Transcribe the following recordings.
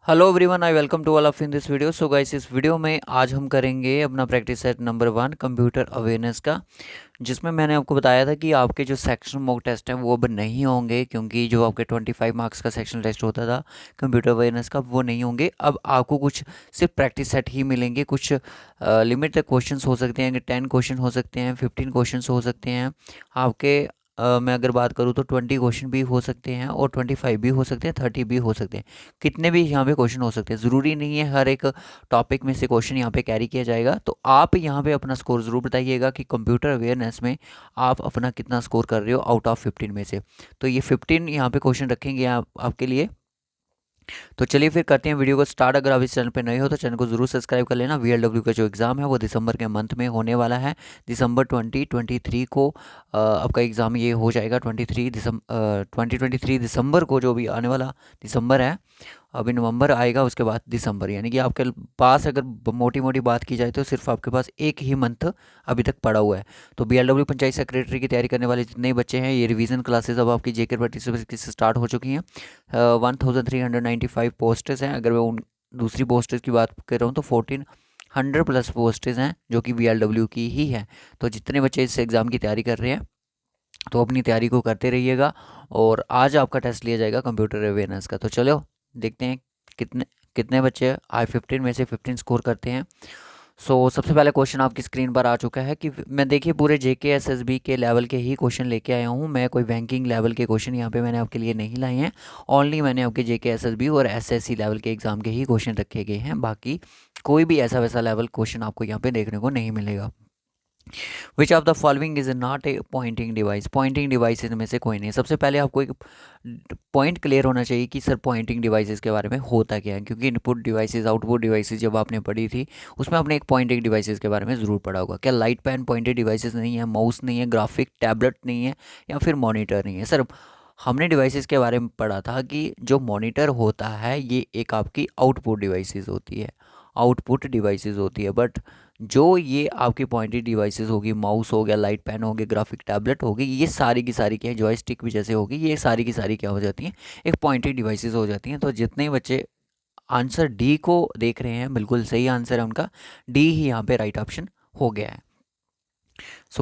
Hello everyone, I welcome to all of in this video. So guys, इस वीडियो में आज हम करेंगे अपना practice set number 1 computer awareness का, जिसमें मैंने आपको बताया था कि आपके जो सेक्शन मॉक टेस्ट हैं वो अब नहीं होंगे, क्योंकि जो आपके 25 मार्क्स का सेक्शन टेस्ट होता था कंप्यूटर अवेयरनेस का वो नहीं होंगे। अब आपको कुछ सिर्फ प्रैक्टिस सेट ही मिलेंगे। कुछ लिमिट तक क्वेश्चंस हो सकते हैं, 10 क्वेश्चन हो सकते हैं, 15 क्वेश्चंस हो सकते हैं आपके। मैं अगर बात करूँ तो 20 क्वेश्चन भी हो सकते हैं और 25 भी हो सकते हैं, 30 भी हो सकते हैं। कितने भी यहाँ पे क्वेश्चन हो सकते हैं, ज़रूरी नहीं है हर एक टॉपिक में से क्वेश्चन यहाँ पे कैरी किया जाएगा। तो आप यहाँ पे अपना स्कोर ज़रूर बताइएगा कि कंप्यूटर अवेयरनेस में आप अपना कितना स्कोर कर रहे हो आउट ऑफ 15 में से। तो ये 15 यहाँ पे क्वेश्चन रखेंगे आप आपके लिए। तो चलिए फिर करते हैं वीडियो को स्टार्ट। अगर आप इस चैनल पे नए हो तो चैनल को जरूर सब्सक्राइब कर लेना। वीएलडब्ल्यू का जो एग्ज़ाम है वो दिसंबर के मंथ में होने वाला है। दिसंबर 2023 को आपका एग्ज़ाम ये हो जाएगा। 2023 दिसंबर को, जो भी आने वाला दिसंबर है, अभी नवंबर आएगा उसके बाद दिसंबर, यानी कि आपके पास अगर मोटी मोटी बात की जाए तो सिर्फ आपके पास एक ही मंथ अभी तक पड़ा हुआ है। तो बीएलडब्ल्यू पंचायत सेक्रेटरी की तैयारी करने वाले जितने बच्चे हैं, ये रिवीजन क्लासेस अब आपकी जेके पार्टिसिपेट से स्टार्ट हो चुकी हैं। 1395 पोस्टेज हैं। अगर मैं उन दूसरी पोस्टेज की बात कर रहा हूँ तो 1400 प्लस पोस्टेज हैं जो कि बीएलडब्ल्यू की ही है। तो जितने बच्चे इस एग्ज़ाम की तैयारी कर रहे हैं तो अपनी तैयारी को करते रहिएगा। और आज आपका टेस्ट लिया जाएगा कंप्यूटर अवेयरनेस का। तो चलो देखते हैं कितने कितने बच्चे आई 15 में से 15 स्कोर करते हैं। सबसे पहले क्वेश्चन आपकी स्क्रीन पर आ चुका है कि मैं देखिए पूरे जेके एसएसबी के लेवल के ही क्वेश्चन लेके आया हूँ। मैं कोई बैंकिंग लेवल के क्वेश्चन यहाँ पे मैंने आपके लिए नहीं लाए हैं। ओनली मैंने आपके जेके एसएसबी और एसएससी लेवल के एग्ज़ाम के ही क्वेश्चन रखे गए हैं। बाकी कोई भी ऐसा वैसा लेवल क्वेश्चन आपको यहाँ पे देखने को नहीं मिलेगा। विच of the following is not a pointing device. Pointing device में से कोई नहीं। सबसे पहले आपको एक पॉइंट क्लियर होना चाहिए कि सर पॉइंटिंग डिवाइसेस के बारे में होता क्या है, क्योंकि इनपुट डिवाइसेस आउटपुट डिवाइसेस जब आपने पढ़ी थी उसमें आपने एक पॉइंटिंग डिवाइसेस के बारे में ज़रूर पढ़ा होगा। क्या लाइट पेन पॉइंटेड डिवाइसेस नहीं है, माउस नहीं है, ग्राफिक टैबलेट नहीं है, या फिर मॉनिटर नहीं है? सर हमने डिवाइसेस के बारे में पढ़ा था कि जो मॉनिटर होता है ये एक आपकी आउटपुट डिवाइसेस होती है, आउटपुट डिवाइसेस होती है। बट जो ये आपकी पॉइंटेड डिवाइसेस होगी, माउस हो गया, लाइट पेन हो गया, ग्राफिक टैबलेट होगी, ये सारी की सारी क्या है, जॉयस्टिक भी जैसे होगी, ये सारी की सारी क्या हो जाती हैं, एक पॉइंटेड डिवाइसेस हो जाती हैं। तो जितने बच्चे आंसर डी को देख रहे हैं, बिल्कुल सही आंसर है उनका, डी ही यहाँ पे राइट ऑप्शन हो गया है।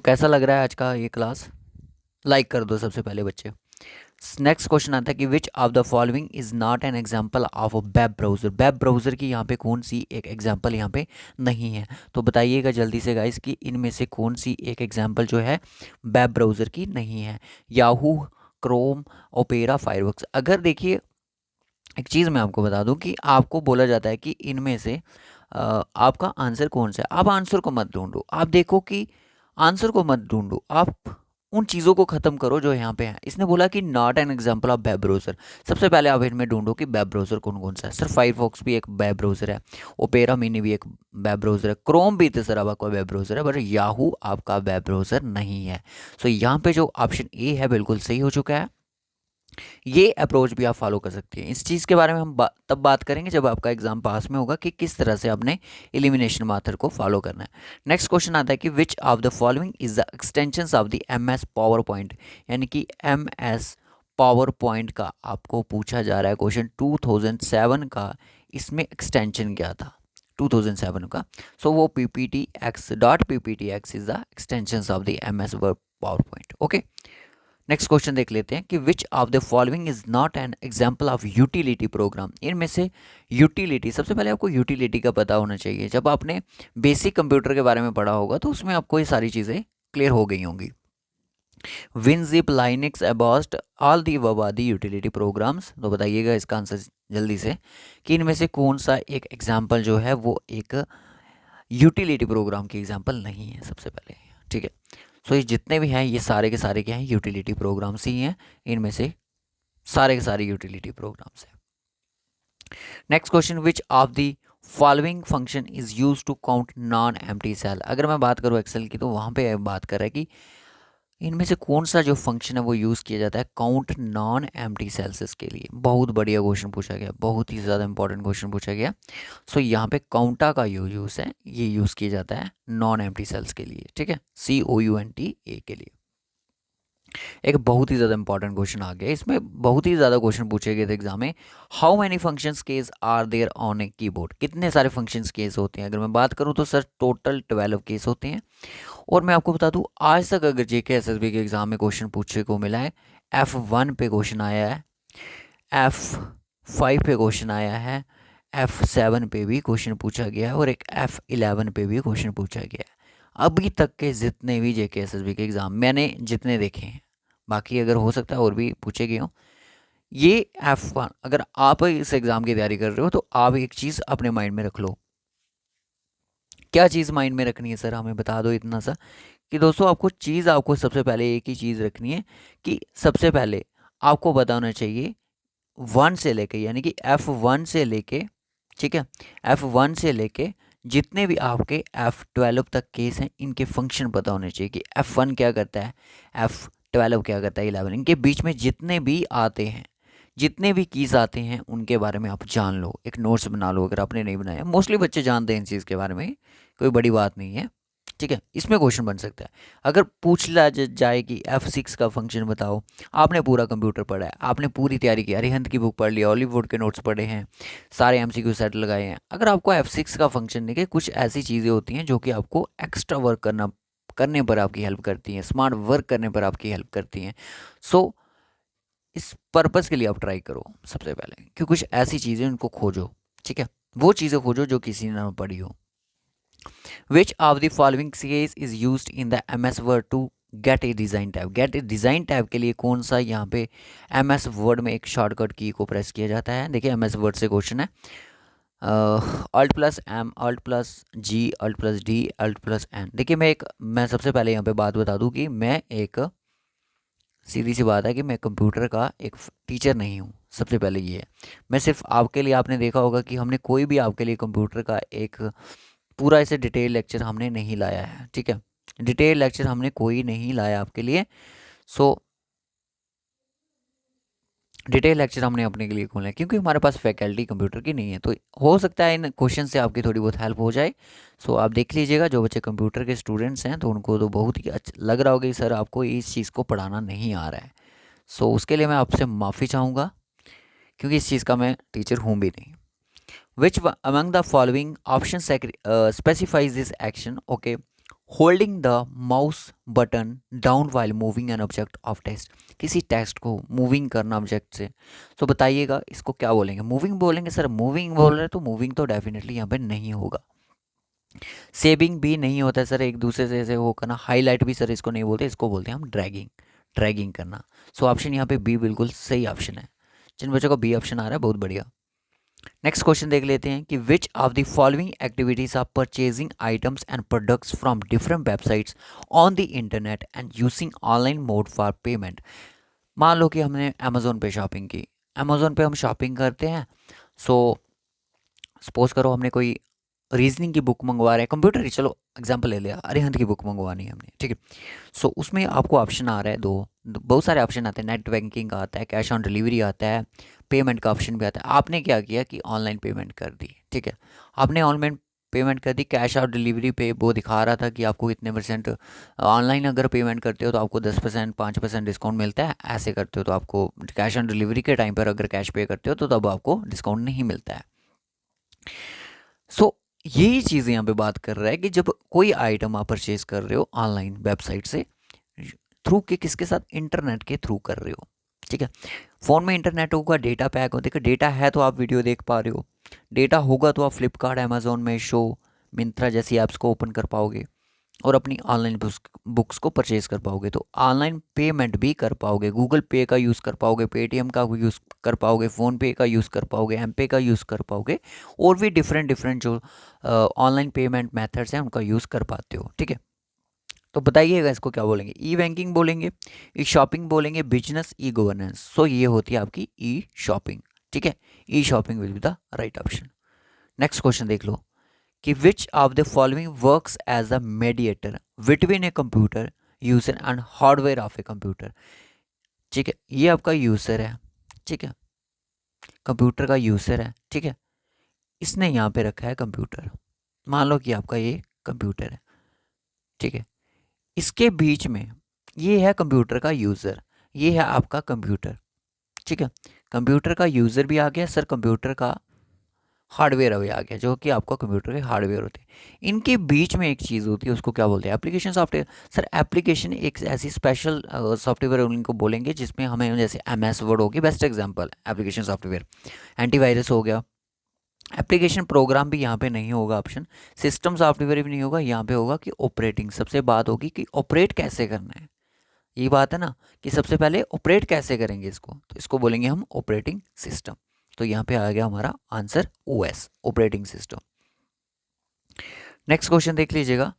कैसा लग रहा है आज का ये क्लास? लाइक कर दो सबसे पहले बच्चे। नेक्स्ट क्वेश्चन आता है कि which of the following is not an example of a web browser. Web browser की यहाँ पे कौन सी एक एग्जाम्पल यहाँ पे नहीं है? तो बताइएगा जल्दी से गाइस कि इनमें से कौन सी एक एग्जाम्पल जो है वेब ब्राउजर की नहीं है। Yahoo, Chrome, opera, fireworks. अगर देखिए एक चीज़ मैं आपको बता दूं कि आपको बोला जाता है कि इनमें से आपका आंसर कौन सा है। आप आंसर को मत ढूंढो, आप देखो कि आंसर को मत ढूंढो, आप उन चीज़ों को ख़त्म करो जो यहाँ पे हैं। इसने बोला कि not an example of web browser. सबसे पहले आप इनमें ढूंढो कि वेब ब्राउज़र कौन कौन सा है। सर फायरफॉक्स भी एक वेब ब्राउज़र है, ओपेरा मिनी भी एक वेब ब्राउज़र है, क्रोम भी तो सर आपका वेब ब्राउज़र है, बट याहू आपका वेब ब्राउज़र नहीं है। यहाँ पे जो ऑप्शन ए है बिल्कुल सही हो चुका है। ये अप्रोच भी आप फॉलो कर सकते हैं। इस चीज़ के बारे में हम तब बात करेंगे जब आपका एग्जाम पास में होगा कि किस तरह से आपने एलिमिनेशन मेथड को फॉलो करना है। नेक्स्ट क्वेश्चन आता है कि which of the following is the extensions of the M S PowerPoint. यानी कि एम एस पावर पॉइंट का आपको पूछा जा रहा है क्वेश्चन 2007 का। इसमें एक्सटेंशन क्या था 2007 का? वो PPT X dot PPT X is the extension of the M S PowerPoint. Okay, next question देख लेते हैं कि which of the following is not an example of utility program. इनमें से यूटिलिटी, सबसे पहले आपको यूटिलिटी का पता होना चाहिए। जब आपने बेसिक कंप्यूटर के बारे में पढ़ा होगा तो उसमें आपको ये सारी चीज़ें क्लियर हो गई होंगी। WinZip, Linux, Avast, all the वबादी यूटिलिटी प्रोग्राम्स। तो बताइएगा इसका आंसर जल्दी से कि इनमें से कौन सा एक एग्जाम्पल जो है वो एक यूटिलिटी प्रोग्राम की एग्जाम्पल नहीं है सबसे पहले। ठीक है, ये जितने भी हैं ये सारे के सारे क्या हैं, यूटिलिटी प्रोग्राम्स ही हैं। इनमें से सारे के सारे यूटिलिटी प्रोग्राम्स हैं। Next question, which of the following function is use to count non empty cell. अगर मैं बात करूँ एक्सेल की तो वहाँ पे बात कर रहा है कि इनमें से कौन सा जो फंक्शन है वो यूज़ किया जाता है काउंट नॉन एम्प्टी सेल्स के लिए। बहुत बढ़िया क्वेश्चन पूछा गया, बहुत ही ज़्यादा इंपॉर्टेंट क्वेश्चन पूछा गया। यहाँ पे काउंटा का यूज़ है, ये यूज़ किया जाता है नॉन एम्प्टी सेल्स के लिए। ठीक है, COUNTA के लिए। एक बहुत ही ज़्यादा इंपॉर्टेंट क्वेश्चन आ गया, इसमें बहुत ही ज़्यादा क्वेश्चन पूछे गए थे एग्जाम में। How many functions keys are there on a keyboard, कितने सारे फंक्शंस केस होते हैं? अगर मैं बात करूं तो सर टोटल 12 केस होते हैं। और मैं आपको बता दूं, आज तक अगर जेके एसएसबी के एग्जाम में क्वेश्चन पूछने को मिला है, F1 पे क्वेश्चन आया है, F5 पे क्वेश्चन आया है, F7 पे भी क्वेश्चन पूछा गया है और एक F11 पे भी क्वेश्चन पूछा गया है। अभी तक के जितने भी जेके एसएसबी के एग्ज़ाम मैंने जितने देखे हैं, बाकी अगर हो सकता है और भी पूछे गए हों, ये F1, अगर आप इस एग्ज़ाम की तैयारी कर रहे हो तो आप एक चीज़ अपने माइंड में रख लो। क्या चीज़ माइंड में रखनी है सर, हमें बता दो इतना सा कि दोस्तों आपको चीज़, आपको सबसे पहले एक ही चीज़ रखनी है कि सबसे पहले आपको पता होना चाहिए 1 से लेके, यानी कि F1 से लेके, ठीक है, F1 से लेके जितने भी आपके F12 तक केस हैं, इनके फंक्शन पता होने चाहिए कि F1 क्या करता है, F12 क्या करता है, 11, इनके बीच में जितने भी आते हैं, जितने भी कीज़ आते हैं उनके बारे में आप जान लो, एक नोट्स बना लो अगर आपने नहीं बनाया। मोस्टली बच्चे जानते हैं इन चीज़ के बारे में, कोई बड़ी बात नहीं है, ठीक है। इसमें क्वेश्चन बन सकता है अगर पूछ लिया जाए कि F6 का फंक्शन बताओ। आपने पूरा कंप्यूटर पढ़ा है, आपने पूरी तैयारी की, अरिहंत की बुक पढ़ ली, हॉलीवुड के नोट्स पढ़े हैं, सारे एमसीक्यू सेट लगाए हैं, अगर आपको F6 का फंक्शन नहीं, कि कुछ ऐसी चीज़ें होती हैं जो कि आपको एक्स्ट्रा वर्क करने पर आपकी हेल्प करती हैं, स्मार्ट वर्क करने पर आपकी हेल्प करती हैं। सो इस पर्पज़ के लिए आप ट्राई करो सबसे पहले कि कुछ ऐसी चीज़ें उनको खोजो, ठीक है, वो चीज़ें खोजो जो किसी ने ना पढ़ी हो। Which of the following case is used in the MS Word to get a design tab? Get a design tab के लिए कौन सा यहाँ पे MS Word में एक शॉर्टकट की को प्रेस किया जाता है? देखिए MS Word से क्वेश्चन है, Alt plus M, Alt plus G, Alt plus D, Alt plus N। देखिए मैं सबसे पहले यहाँ पे बात बता दूँ कि मैं एक, सीधी सी बात है कि मैं कंप्यूटर का एक टीचर नहीं हूँ, सबसे पहले ये है। मैं सिर्फ आपके लिए, आपने देखा होगा कि हमने कोई भी आपके लिए कंप्यूटर का एक पूरा ऐसे डिटेल लेक्चर हमने नहीं लाया है, ठीक है, डिटेल लेक्चर हमने कोई नहीं लाया आपके लिए। सो डिटेल लेक्चर हमने अपने के लिए खोला है क्योंकि हमारे पास फैकल्टी कंप्यूटर की नहीं है। तो हो सकता है इन क्वेश्चन से आपकी थोड़ी बहुत हेल्प हो जाए। सो आप देख लीजिएगा, जो बच्चे कंप्यूटर के स्टूडेंट्स हैं तो उनको तो बहुत ही अच्छा लग रहा होगा कि सर आपको इस चीज़ को पढ़ाना नहीं आ रहा है। सो उसके लिए मैं आपसे माफ़ी चाहूँगा क्योंकि इस चीज़ का मैं टीचर हूँ भी नहीं। Which among the following options specifies this action? Okay, holding the mouse button down while moving an object of text, किसी टेक्स्ट को मूविंग करना ऑब्जेक्ट से। तो बताइएगा इसको क्या बोलेंगे? मूविंग बोलेंगे सर, मूविंग बोल रहे तो मूविंग तो डेफिनेटली यहाँ पे नहीं होगा। सेविंग भी नहीं होता है सर, एक दूसरे से ऐसे वो करना। हाईलाइट भी सर इसको नहीं बोलते, इसको बोलते हैं हम ड्रैगिंग, ड्रैगिंग करना। सो ऑप्शन यहाँ पे बी बिल्कुल सही ऑप्शन है। जिन बच्चों को बी ऑप्शन आ रहा है बहुत बढ़िया। नेक्स्ट क्वेश्चन देख लेते हैं कि which of the following activities are purchasing items and products from different websites on the internet and using online mode for payment. मान लो कि हमने अमेजोन पे शॉपिंग की, अमेजोन पे हम शॉपिंग करते हैं। सो सपोज करो हमने कोई रीजनिंग की बुक मंगवा रहे हैं, कंप्यूटर की, चलो एग्जांपल ले लिया, अरिहंत की बुक मंगवानी है हमने, ठीक है। सो उसमें आपको ऑप्शन आ रहा है बहुत सारे ऑप्शन आते हैं, नेट बैंकिंग का आता है, कैश ऑन डिलीवरी आता है, पेमेंट का ऑप्शन भी आता है। आपने क्या किया कि ऑनलाइन पेमेंट कर दी, ठीक है, आपने ऑनलाइन पेमेंट कर दी। कैश ऑन डिलीवरी पे वो दिखा रहा था कि आपको इतने परसेंट, ऑनलाइन अगर पेमेंट करते हो तो आपको 10%, 5% डिस्काउंट मिलता है, ऐसे करते हो तो आपको, कैश ऑन डिलीवरी के टाइम पर अगर कैश पे करते हो तो तब आपको डिस्काउंट नहीं मिलता है। सो यही चीज़ यहाँ पे बात कर रहा है कि जब कोई आइटम आप परचेज कर रहे हो ऑनलाइन वेबसाइट से, थ्रू के किसके साथ, इंटरनेट के थ्रू कर रहे हो, ठीक है। फ़ोन में इंटरनेट होगा, डेटा पैक हो, देखो डेटा है तो आप वीडियो देख पा रहे हो, डेटा होगा तो आप फ्लिपकार्ट, अमेजोन, मीशो, मिंत्रा जैसी ऐप्स को ओपन कर पाओगे और अपनी ऑनलाइन बुक्स को परचेज कर पाओगे। तो ऑनलाइन पेमेंट भी कर पाओगे, गूगल पे का यूज़ कर पाओगे, पेटीएम का यूज़ कर पाओगे, फ़ोनपे का यूज़ कर पाओगे, एम पे का यूज़ कर पाओगे, और भी डिफरेंट डिफरेंट जो ऑनलाइन पेमेंट मेथड्स हैं उनका यूज़ कर पाते हो, ठीक है। तो बताइएगा इसको क्या बोलेंगे, ई बैंकिंग बोलेंगे, ई शॉपिंग बोलेंगे, बिजनेस, ई गवर्नेंस। सो ये होती है आपकी ई शॉपिंग, ठीक है। E shopping will be the right option. Next question देख लो कि which of the following works as a mediator between a computer user and hardware of a computer, ठीक है। ये आपका यूजर है, ठीक है, कंप्यूटर का यूजर है, ठीक है, इसने यहाँ पे रखा है कंप्यूटर, मान लो कि आपका ये कंप्यूटर है, ठीक है। इसके बीच में ये है कंप्यूटर का यूज़र, ये है आपका कंप्यूटर। ठीक है, कंप्यूटर का यूज़र भी आ गया सर, कंप्यूटर का हार्डवेयर अभी आ गया, जो कि आपका कंप्यूटर के हार्डवेयर होते हैं। इनके बीच में एक चीज़ होती है, उसको क्या बोलते हैं? Application software. सर एप्लीकेशन एक ऐसी स्पेशल सॉफ्टवेयर उनको बोलेंगे जिसमें हमें, जैसे MS वर्ड होगी best example application software, antivirus हो गया। एप्लीकेशन प्रोग्राम भी यहाँ पे नहीं होगा ऑप्शन, सिस्टम सॉफ्टवेयर भी नहीं होगा, यहाँ पे होगा कि ऑपरेटिंग। सबसे बात होगी कि ऑपरेट कैसे करना है, ये बात है ना, कि सबसे पहले ऑपरेट कैसे करेंगे इसको, तो इसको बोलेंगे हम ऑपरेटिंग सिस्टम। तो यहाँ पे आ गया हमारा answer OS, operating system. Next question देख लीजिएगा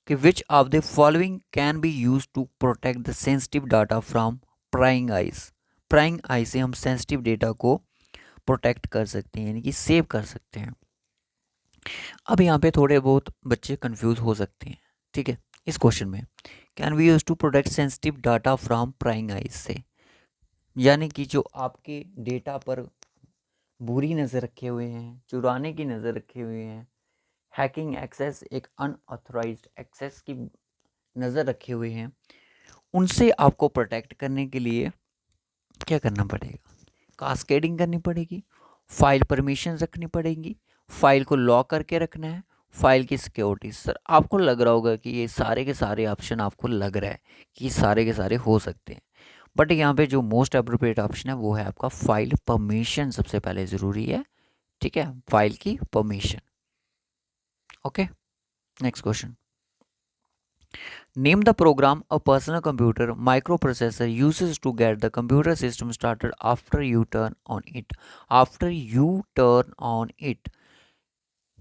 कि which of the following can be use to protect the sensitive data from prying eyes. Prying eye से हम सेंसिटिव डेटा को प्रोटेक्ट कर सकते हैं, यानी कि सेव कर सकते हैं। अब यहाँ पे थोड़े बहुत बच्चे कंफ्यूज हो सकते हैं, ठीक है, इस क्वेश्चन में can we use to protect sensitive data from prying eyes से, यानी कि जो आपके डेटा पर बुरी नज़र रखे हुए हैं, चुराने की नज़र रखे हुए हैं, हैकिंग एक्सेस, एक अनऑथराइज्ड एक्सेस की नज़र रखे हुए हैं, उनसे आपको प्रोटेक्ट करने के लिए क्या करना पड़ेगा? कास्केडिंग करनी पड़ेगी, फाइल परमिशन रखनी पड़ेगी, फाइल को लॉक करके रखना है, फाइल की सिक्योरिटी। सर आपको लग रहा होगा कि ये सारे के सारे ऑप्शन आपको लग रहा है कि सारे के सारे हो सकते हैं, बट यहाँ पे जो मोस्ट अप्रोप्रिएट ऑप्शन है वो है आपका फाइल परमिशन, सबसे पहले ज़रूरी है। ठीक है, फाइल की permission. Okay, next question. Name the program a personal computer microprocessor uses to get the computer system started after you turn on it. After you turn on it,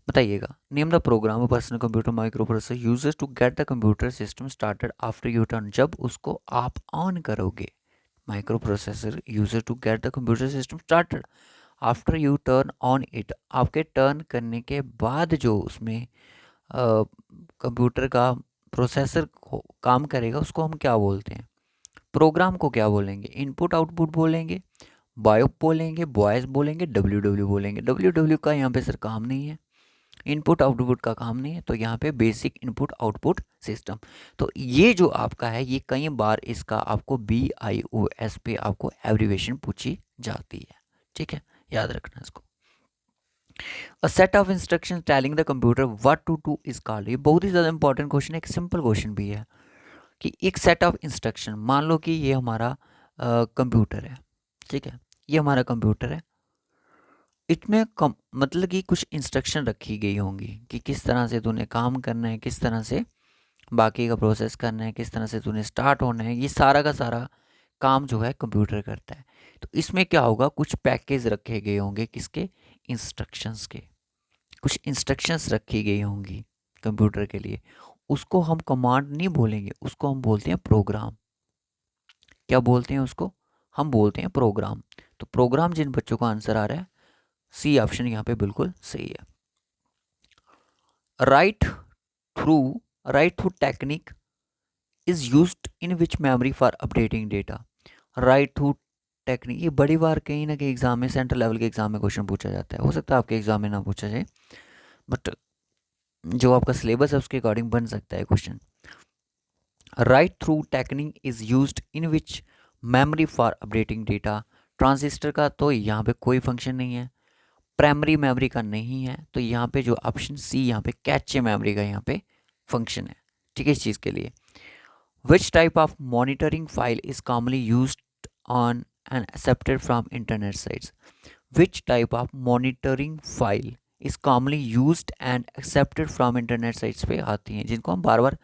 बताइएगा। Name the program a personal computer microprocessor uses to get the computer system started after you turn, जब उसको आप on करोगे। Microprocessor uses to get the computer system started after you turn on it, आपके turn करने के बाद जो उसमें कंप्यूटर का प्रोसेसर काम करेगा, उसको हम क्या बोलते हैं? प्रोग्राम को क्या बोलेंगे? इनपुट आउटपुट बोलेंगे, बायोप बोलेंगे, बॉयस बोलेंगे, डब्ल्यू बोलेंगे। डब्ल्यू का यहाँ पे सर काम नहीं है, इनपुट आउटपुट का काम नहीं है, तो यहाँ पे बेसिक इनपुट आउटपुट सिस्टम। तो ये जो आपका है, ये कई बार इसका आपको BIOS पे आपको एब्रीवेशन पूछी जाती है। ठीक है, याद रखना इसको। A set of instruction telling the computer what to do is called. ये बहुत ही ज़्यादा इंपॉर्टेंट क्वेश्चन है, एक सिंपल क्वेश्चन भी है कि एक सेट ऑफ इंस्ट्रक्शन, मान लो कि ये हमारा कंप्यूटर है, ठीक है, ये हमारा कंप्यूटर है, इसमें कम मतलब कि कुछ इंस्ट्रक्शन रखी गई होंगी कि किस तरह से तूने काम करना है, किस तरह से बाकी का प्रोसेस करना है, किस तरह से तूने स्टार्ट होना है, ये सारा का सारा काम जो है कंप्यूटर करता है। तो इसमें क्या होगा, कुछ पैकेज रखे गए होंगे, किसके? इंस्ट्रक्शंस के। कुछ इंस्ट्रक्शंस रखी गई होंगी कंप्यूटर के लिए, उसको हम कमांड नहीं बोलेंगे, उसको हम बोलते हैं प्रोग्राम। क्या बोलते हैं उसको? हम बोलते हैं प्रोग्राम। तो प्रोग्राम जिन बच्चों का आंसर आ रहा है, C ऑप्शन यहाँ पे बिल्कुल सही है। Right through right through technique is used in which memory for updating data. Right through technique, ये बड़ी बार कहीं ना कहीं एग्जाम में, सेंट्रल लेवल के एग्जाम में क्वेश्चन पूछा जाता है, हो सकता है आपके एग्जाम में ना पूछा जाए, बट जो आपका सिलेबस है उसके अकॉर्डिंग बन सकता है question. Right through technique is used in which memory for updating data. Transistor का तो यहाँ पे कोई फंक्शन नहीं है, प्राइमरी मेमोरी का नहीं है, तो यहाँ पे जो ऑप्शन C यहाँ पे कैचे मेमोरी का यहाँ पे फंक्शन है। ठीक है, इस चीज़ के लिए which type of monitoring file is commonly used on and accepted from internet sites. Which type of monitoring file is commonly used and accepted from internet sites पे आती हैं, जिनको हम बार बार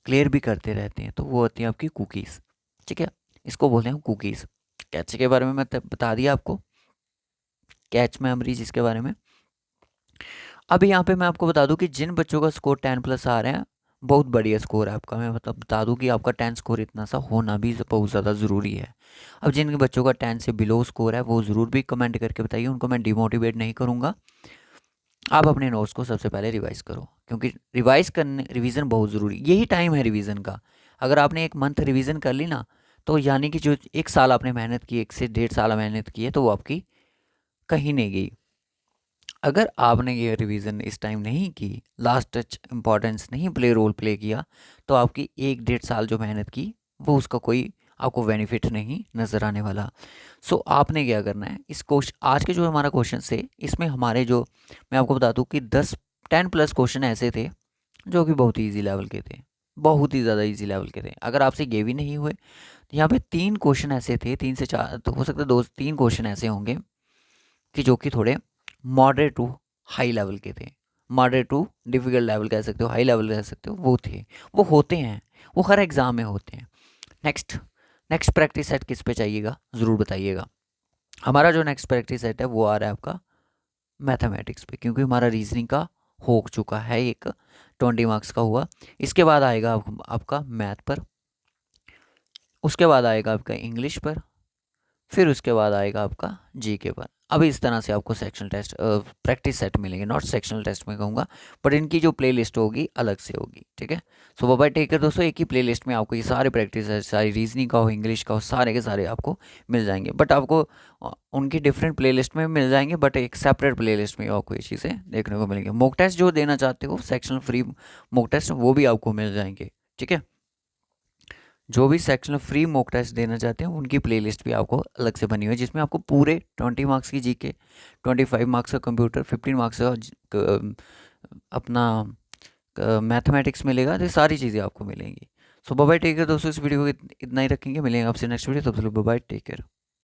क्लियर भी करते रहते हैं, तो वो होती हैं आपकी कुकीज़। ठीक है, इसको बोलते हैं कुकीज़। कैचे के बारे में मैं बता दिया आपको, कैच मेमोरीज इसके बारे में। अब यहाँ पे मैं आपको बता दूं कि जिन बच्चों का स्कोर 10+ आ रहे हैं, बहुत बढ़िया स्कोर है आपका। मैं बता दूं कि आपका 10 स्कोर इतना सा होना भी बहुत ज़्यादा ज़रूरी है। अब जिन बच्चों का 10 से बिलो स्कोर है, वो ज़रूर भी कमेंट करके बताइए, उनको मैं डिमोटिवेट नहीं करूँगा। आप अपने नोट्स को सबसे पहले रिवाइज़ करो, क्योंकि रिवीजन बहुत ज़रूरी, यही टाइम है रिवीजन का। अगर आपने एक मंथ रिवीजन कर ली ना, तो यानी कि जो 1 साल आपने मेहनत की, 1 से 1.5 साल मेहनत की है, तो वो आपकी कहीं नहीं गई। अगर आपने ये रिवीजन इस टाइम नहीं की, लास्ट टच इम्पॉर्टेंस नहीं रोल प्ले किया, तो आपकी 1-1.5 साल जो मेहनत की वो उसका कोई आपको बेनिफिट नहीं नज़र आने वाला। सो आपने क्या करना है, इस क्वेश्चन आज के जो हमारा क्वेश्चन से इसमें हमारे जो, मैं आपको बता दूं कि 10 प्लस क्वेश्चन ऐसे थे जो कि बहुत ही ईजी लेवल के थे, बहुत ही ज़्यादा ईजी लेवल के थे। अगर आपसे ये भी नहीं हुए तो यहाँ पे 3 क्वेश्चन ऐसे थे, 3 से 4 तो हो सकता है, 2-3 क्वेश्चन ऐसे होंगे कि जो कि थोड़े मॉडरेट टू हाई लेवल के थे। मॉडरेट टू डिफिकल्ट लेवल कह सकते हो, हाई लेवल कह सकते हो, वो थे, वो होते हैं, वो हर एग्ज़ाम में होते हैं। नेक्स्ट नेक्स्ट प्रैक्टिस सेट किस पे चाहिएगा ज़रूर बताइएगा। हमारा जो नेक्स्ट प्रैक्टिस सेट है वो आ रहा है आपका मैथमेटिक्स पे, क्योंकि हमारा रीजनिंग का हो चुका है, एक 20 मार्क्स का हुआ। इसके बाद आएगा आपका मैथ पर, उसके बाद आएगा आपका इंग्लिश पर, फिर उसके बाद आएगा आपका जीके पर। अब इस तरह से आपको सेक्शनल टेस्ट प्रैक्टिस सेट मिलेंगे, नॉट सेक्शनल टेस्ट में कहूँगा, बट इनकी जो प्ले लिस्ट होगी अलग से होगी, ठीक है। सो बाय बाय, टेक केयर दोस्तों। एक ही प्ले लिस्ट में आपको ये सारे प्रैक्टिस सेट, सारी रीजनिंग का हो, इंग्लिश का हो, सारे के सारे आपको मिल जाएंगे, बट आपको उनकी डिफरेंट प्ले लिस्ट में मिल जाएंगे, बट एक सेपरेट प्ले लिस्ट में आपको ये चीज़ें देखने को मिलेंगी। मॉक टेस्ट जो देना चाहते हो, सेक्शनल फ्री मॉक टेस्ट, वो भी आपको मिल जाएंगे, ठीक है। जो भी सेक्शनल फ्री मॉक टेस्ट देना चाहते हैं उनकी प्लेलिस्ट भी आपको अलग से बनी हुई है, जिसमें आपको पूरे 20 मार्क्स की जीके, 25 मार्क्स का कंप्यूटर, 15 मार्क्स का अपना मैथमेटिक्स मिलेगा। तो ये सारी चीज़ें आपको मिलेंगी। सो बाय बाय, टेक केयर दोस्तों। इस वीडियो को इतना ही रखेंगे, मिलेंगे आपसे नेक्स्ट वीडियो, तब तक बाय बाय, टेक केयर।